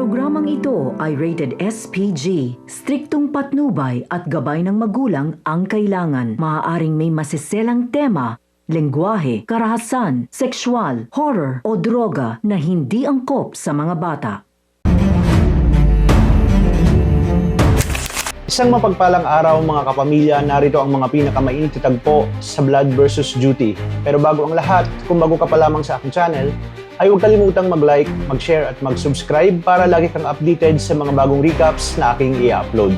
Programang ito ay rated SPG. Striktong patnubay at gabay ng magulang ang kailangan. Maaaring may masiselang tema, lengguwahe, karahasan, sexual, horror o droga na hindi angkop sa mga bata. Isang mapagpalang araw mga kapamilya, narito ang mga pinakamainit na tagpo sa Blood vs. Duty. Pero bago ang lahat, kung bago ka pa lamang sa aking channel, ay huwag kalimutang mag-like, mag-share at mag-subscribe para lagi kang updated sa mga bagong recaps na aking i-upload.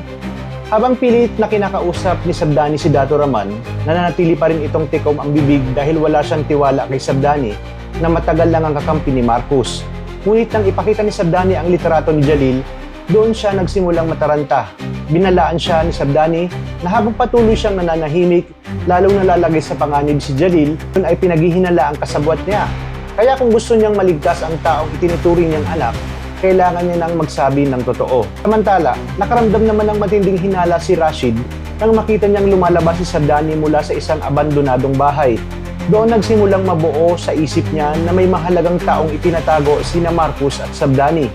Habang pilit na kinakausap ni Sabdani si Dato Raman, nananatili pa rin itong tikom ang bibig dahil wala siyang tiwala kay Sabdani na matagal lang ang kakampi ni Marcos. Ngunit nang ipakita ni Sabdani ang literato ni Jalil, doon siya nagsimulang mataranta. Binalaan siya ni Sabdani na habang patuloy siyang nananahimik, lalong nalalagay sa panganib si Jalil, doon ay pinaghihinala ang kasabwat niya. Kaya kung gusto niyang maligtas ang taong itinuturing niyang anak, kailangan niya nang magsabi ng totoo. Samantala, nakaramdam naman ng matinding hinala si Rashid nang makita niyang lumalabas si Sabdani mula sa isang abandonadong bahay. Doon nagsimulang mabuo sa isip niya na may mahalagang taong itinatago sina Marcos at Sabdani.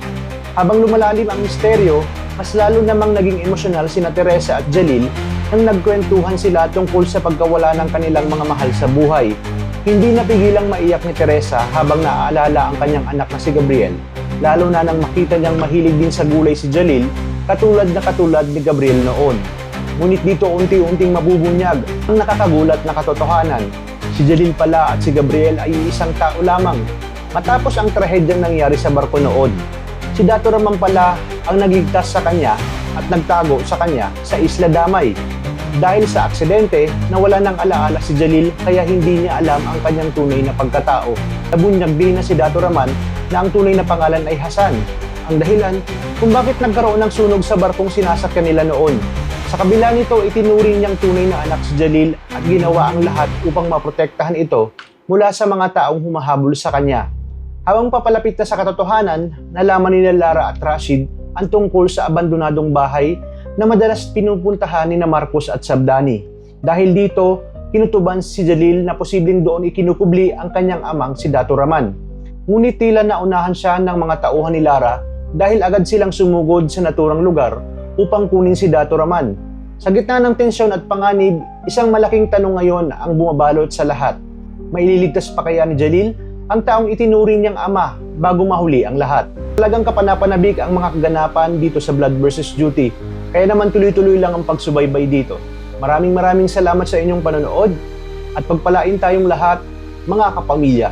Habang lumalalim ang misteryo, mas lalo namang naging emosyonal sina Teresa at Jalil nang nagkwentuhan sila tungkol sa pagkawala ng kanilang mga mahal sa buhay. Hindi napigilang maiyak ni Teresa habang naaalala ang kanyang anak na si Gabriel, lalo na nang makita niyang mahilig din sa gulay si Jalil, katulad ni Gabriel noon. Ngunit dito unti-unting mabubunyag ang nakakagulat na katotohanan. Si Jalil pala at si Gabriel ay isang tao lamang, matapos ang trahedyang nangyari sa barko noon. Si Dato Raman pala ang nagligtas sa kanya at nagtago sa kanya sa Isla Damay. Dahil sa aksidente, nawala ng alaala si Jalil kaya hindi niya alam ang kanyang tunay na pagkatao. Nabunyag din na si Dato Raman na ang tunay na pangalan ay Hasan, ang dahilan kung bakit nagkaroon ng sunog sa barkong sinasakyan nila noon. Sa kabila nito, itinuring niyang tunay na anak si Jalil at ginawa ang lahat upang maprotektahan ito mula sa mga taong humahabol sa kanya. Habang papalapit na sa katotohanan, nalaman ni Lara at Rashid ang tungkol sa abandonadong bahay na madalas pinupuntahan ni Marcos at Sabdani. Dahil dito, kinutuban si Jalil na posibleng doon ikinukubli ang kanyang amang si Dato Raman. Ngunit tila naunahan siya ng mga tauhan ni Lara dahil agad silang sumugod sa naturang lugar upang kunin si Dato Raman. Sa gitna ng tensyon at panganib, isang malaking tanong ngayon ang bumabalot sa lahat. Maililigtas pa kaya ni Jalil ang taong itinuring niyang ama bago mahuli ang lahat? Talagang kapanapanabik ang mga kaganapan dito sa Blood vs. Duty. Kaya naman tuloy-tuloy lang ang pagsubaybay dito. Maraming salamat sa inyong panonood at pagpalain tayong lahat, mga kapamilya.